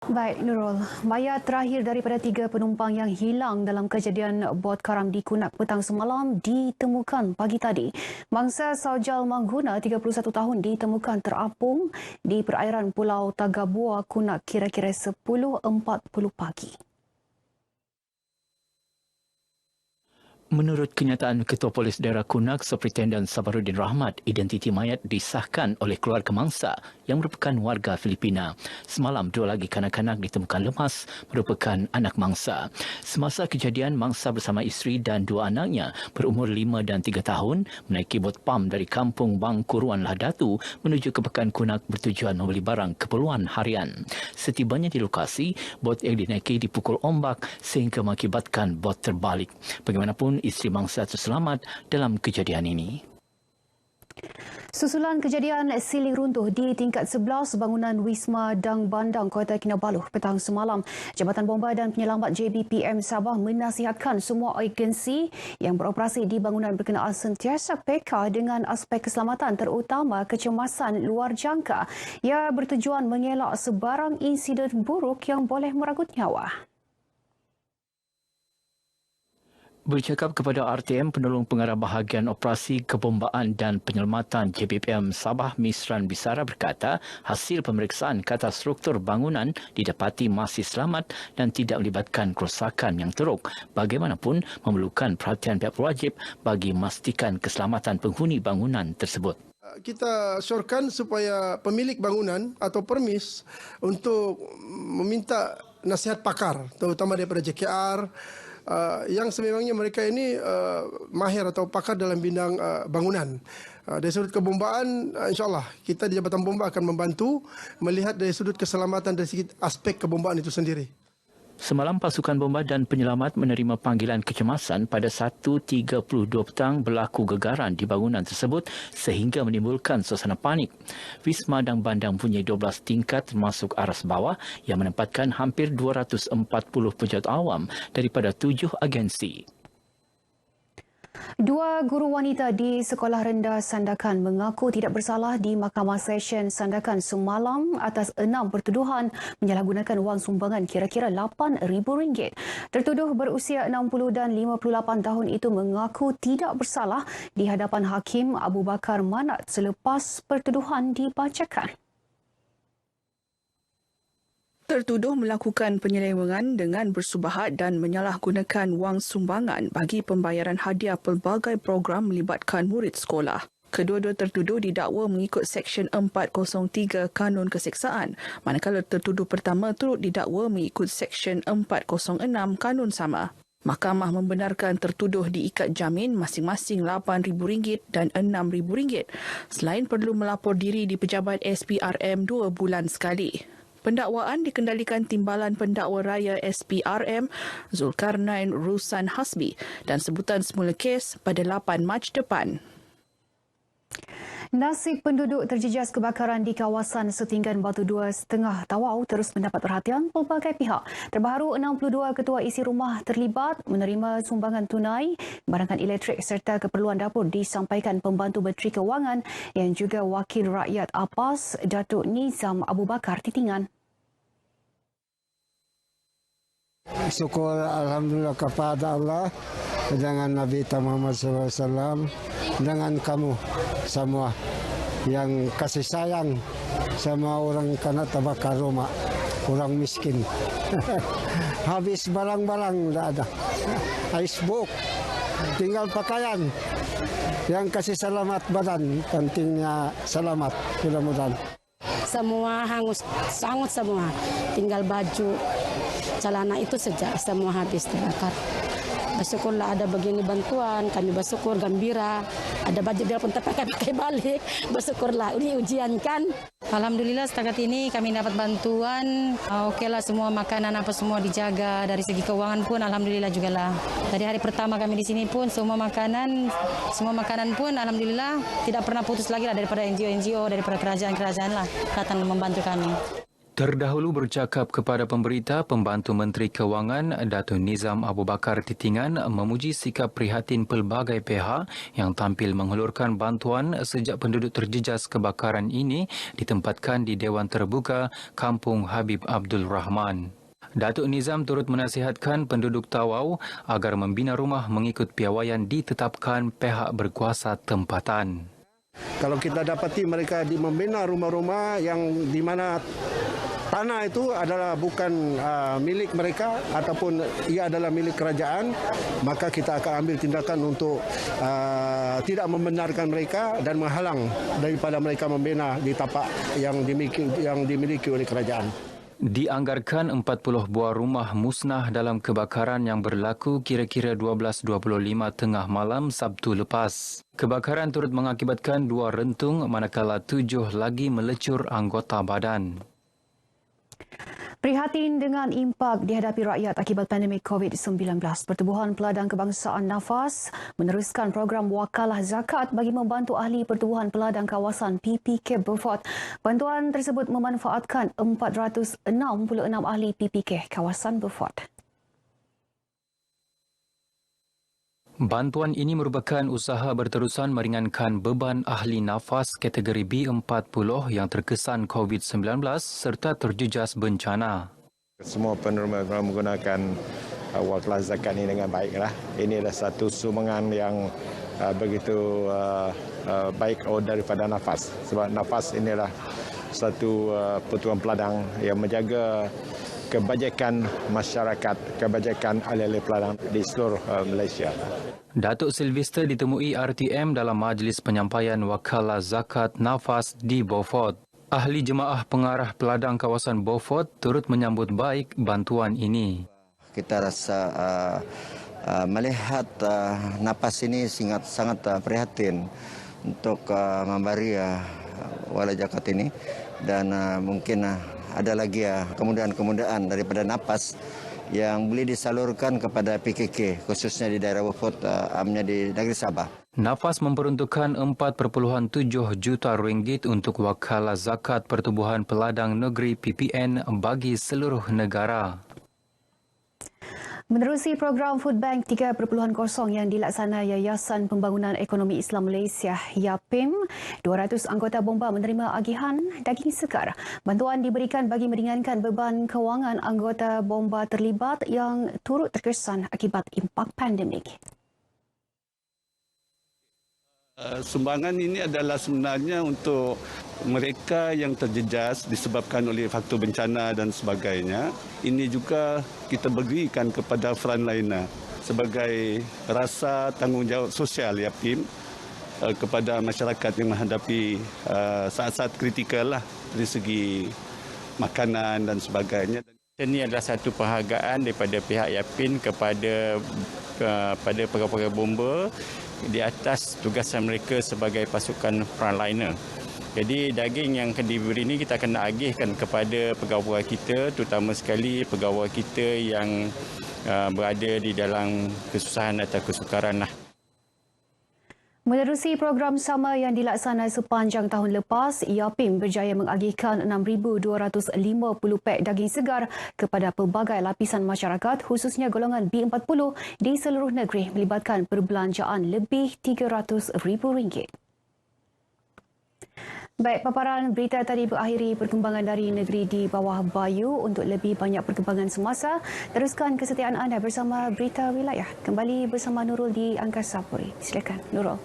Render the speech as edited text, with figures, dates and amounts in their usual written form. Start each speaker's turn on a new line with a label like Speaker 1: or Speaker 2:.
Speaker 1: Baik, Nurul. Mayat terakhir daripada 3 penumpang yang hilang dalam kejadian bot karam di Kunak petang semalam ditemukan pagi tadi. Mangsa Saujal Mangguna, 31 tahun, ditemukan terapung di perairan Pulau Tagabua, Kunak kira-kira 10.40 pagi.
Speaker 2: Menurut kenyataan Ketua Polis Daerah Kunak, Superintendent Sabarudin Rahmat, identiti mayat disahkan oleh keluarga mangsa yang merupakan warga Filipina. Semalam, 2 lagi kanak-kanak ditemukan lemas merupakan anak mangsa. Semasa kejadian, mangsa bersama isteri dan 2 anaknya berumur 5 dan 3 tahun menaiki bot pam dari kampung Bangkuruan Ladatu menuju ke Pekan Kunak bertujuan membeli barang keperluan harian. Setibanya di lokasi, bot yang dinaiki dipukul ombak sehingga mengakibatkan bot terbalik. Bagaimanapun, isteri mangsa terselamat dalam kejadian ini.
Speaker 1: Susulan kejadian siling runtuh di tingkat 11 bangunan Wisma Dang Bandang, Kota Kinabalu petang semalam, Jabatan Bomba dan Penyelamat JBPM Sabah menasihatkan semua agensi yang beroperasi di bangunan berkenaan sentiasa peka dengan aspek keselamatan, terutama kecemasan luar jangka. Ia bertujuan mengelak sebarang insiden buruk yang boleh merenggut nyawa.
Speaker 2: Bercakap kepada RTM, penolong pengarah bahagian operasi kebombaan dan penyelamatan JBPM Sabah, Misran Bisara berkata, hasil pemeriksaan kata struktur bangunan didapati masih selamat dan tidak melibatkan kerosakan yang teruk. Bagaimanapun, memerlukan perhatian pihak berwajib bagi memastikan keselamatan penghuni bangunan tersebut.
Speaker 3: Kita syorkan supaya pemilik bangunan atau permis untuk meminta nasihat pakar, terutama daripada JKR, yang sememangnya mereka ini mahir atau pakar dalam bidang bangunan. Dari sudut kebombaan, insyaAllah kita di Jabatan Bomba akan membantu melihat dari sudut keselamatan dari segi aspek kebombaan itu sendiri.
Speaker 2: Semalam, pasukan bomba dan penyelamat menerima panggilan kecemasan pada 1.32 petang berlaku gegaran di bangunan tersebut sehingga menimbulkan suasana panik. Wisma Dang Bandang mempunyai 12 tingkat termasuk aras bawah yang menempatkan hampir 240 pejabat awam daripada 7 agensi.
Speaker 1: 2 guru wanita di Sekolah Rendah Sandakan mengaku tidak bersalah di Mahkamah Session Sandakan semalam atas 6 pertuduhan menyalahgunakan wang sumbangan kira-kira RM8,000. Tertuduh berusia 60 dan 58 tahun itu mengaku tidak bersalah di hadapan Hakim Abu Bakar Manat selepas pertuduhan dibacakan.
Speaker 4: Tertuduh melakukan penyelewengan dengan bersubahat dan menyalahgunakan wang sumbangan bagi pembayaran hadiah pelbagai program melibatkan murid sekolah. Kedua-dua tertuduh didakwa mengikut Seksyen 403 Kanun Keseksaan, manakala tertuduh pertama turut didakwa mengikut Seksyen 406 Kanun sama. Mahkamah membenarkan tertuduh diikat jamin masing-masing RM8,000 dan RM6,000 selain perlu melapor diri di Pejabat SPRM 2 bulan sekali. Pendakwaan dikendalikan Timbalan Pendakwa Raya SPRM Zulkarnain Rusan Hasbi dan sebutan semula kes pada 8 Mac depan.
Speaker 1: Nasib penduduk terjejas kebakaran di kawasan Setinggan Batu 2.5 Tawau terus mendapat perhatian pelbagai pihak. Terbaru, 62 ketua isi rumah terlibat menerima sumbangan tunai, barangan elektrik serta keperluan dapur disampaikan Pembantu Menteri Kewangan yang juga Wakil Rakyat APAS, Datuk Nizam Abu Bakar Titingan.
Speaker 5: Syukur Alhamdulillah kepada Allah dengan Nabi Muhammad SAW, dengan kamu semua yang kasih sayang sama orang kena terbakar rumah, orang miskin. Habis barang-barang tidak ada, icebook, tinggal pakaian. Yang kasih selamat badan, pentingnya selamat mudah-mudahan.
Speaker 6: Semua hangus, sangat semua, tinggal baju, celana itu saja semua habis terbakar. Bersyukurlah ada begini bantuan, kami bersyukur gembira. Ada baju dia pun terpakai balik. Bersyukurlah, ini ujian kan.
Speaker 7: Alhamdulillah setakat ini kami dapat bantuan. Okeylah, semua makanan apa semua dijaga. Dari segi keuangan pun Alhamdulillah juga lah. Dari hari pertama kami di sini pun semua makanan pun Alhamdulillah tidak pernah putus lagi lah daripada NGO-NGO, daripada kerajaan-kerajaan lah datang membantu kami.
Speaker 8: Terdahulu bercakap kepada pemberita, Pembantu Menteri Kewangan Datuk Nizam Abu Bakar Titingan memuji sikap prihatin pelbagai pihak yang tampil menghulurkan bantuan sejak penduduk terjejas kebakaran ini ditempatkan di Dewan Terbuka Kampung Habib Abdul Rahman. Datuk Nizam turut menasihatkan penduduk Tawau agar membina rumah mengikut piawaian ditetapkan pihak berkuasa tempatan.
Speaker 5: Kalau kita dapati mereka membina rumah-rumah yang di mana tanah itu adalah bukan milik mereka ataupun ia adalah milik kerajaan, maka kita akan ambil tindakan untuk tidak membenarkan mereka dan menghalang daripada mereka membina di tapak yang dimiliki oleh kerajaan.
Speaker 8: Dianggarkan 40 buah rumah musnah dalam kebakaran yang berlaku kira-kira 12.25 tengah malam Sabtu lepas. Kebakaran turut mengakibatkan 2 rentung manakala 7 lagi melecur anggota badan.
Speaker 1: Prihatin dengan impak dihadapi rakyat akibat pandemik COVID-19, Pertubuhan Peladang Kebangsaan NAFAS meneruskan program wakalah zakat bagi membantu ahli Pertubuhan Peladang Kawasan PPK Beaufort. Bantuan tersebut memanfaatkan 466 ahli PPK kawasan Beaufort.
Speaker 8: Bantuan ini merupakan usaha berterusan meringankan beban ahli nafas kategori B40 yang terkesan COVID-19 serta terjejas bencana.
Speaker 9: Semua penerima menggunakan wakalah zakat ini dengan baiklah. Ini adalah satu sumbangan yang begitu baik daripada nafas. Sebab nafas inilah satu pertubuhan peladang yang menjaga kebajikan masyarakat, kebajikan ahli-ahli peladang di seluruh Malaysia.
Speaker 8: Datuk Sylvester ditemui RTM dalam majlis penyampaian wakalah zakat nafas di Beaufort. Ahli jemaah pengarah peladang kawasan Beaufort turut menyambut baik bantuan ini.
Speaker 10: Kita rasa melihat nafas ini sangat prihatin untuk memberi wakalah zakat ini dan mungkin ada lagi kemudahan-kemudahan daripada nafas yang boleh disalurkan kepada PKK khususnya di daerah Beaufort, amnya di negeri Sabah.
Speaker 8: Nafas memperuntukkan 4.7 juta ringgit untuk wakalah zakat Pertubuhan Peladang Negeri PPN bagi seluruh negara.
Speaker 1: Menerusi program Food Bank 3.0 yang dilaksana Yayasan Pembangunan Ekonomi Islam Malaysia YAPIM, 200 anggota bomba menerima agihan daging segar. Bantuan diberikan bagi meringankan beban kewangan anggota bomba terlibat yang turut terkesan akibat impak pandemik.
Speaker 11: Sumbangan ini adalah sebenarnya untuk mereka yang terjejas disebabkan oleh faktor bencana dan sebagainya. Ini juga kita berikan kepada frontliner sebagai rasa tanggungjawab sosial YAPIM kepada masyarakat yang menghadapi saat-saat kritikal lah dari segi makanan dan sebagainya.
Speaker 12: Ini adalah satu penghargaan daripada pihak YAPIM kepada pegawai-pegawai bomba di atas tugasan mereka sebagai pasukan frontliner. Jadi daging yang akan diberi ini kita akan agihkan kepada pegawai kita, terutama sekali pegawai kita yang berada di dalam kesusahan atau kesukaran lah.
Speaker 1: Menerusi program sama yang dilaksana sepanjang tahun lepas, YAPIM berjaya mengagihkan 6,250 pek daging segar kepada pelbagai lapisan masyarakat khususnya golongan B40 di seluruh negeri melibatkan perbelanjaan lebih RM300,000. Baik, paparan berita tadi berakhiri perkembangan dari negeri di bawah Bayu. Untuk lebih banyak perkembangan semasa, teruskan kesetiaan anda bersama Berita Wilayah. Kembali bersama Nurul di Angkasa Puri. Silakan, Nurul.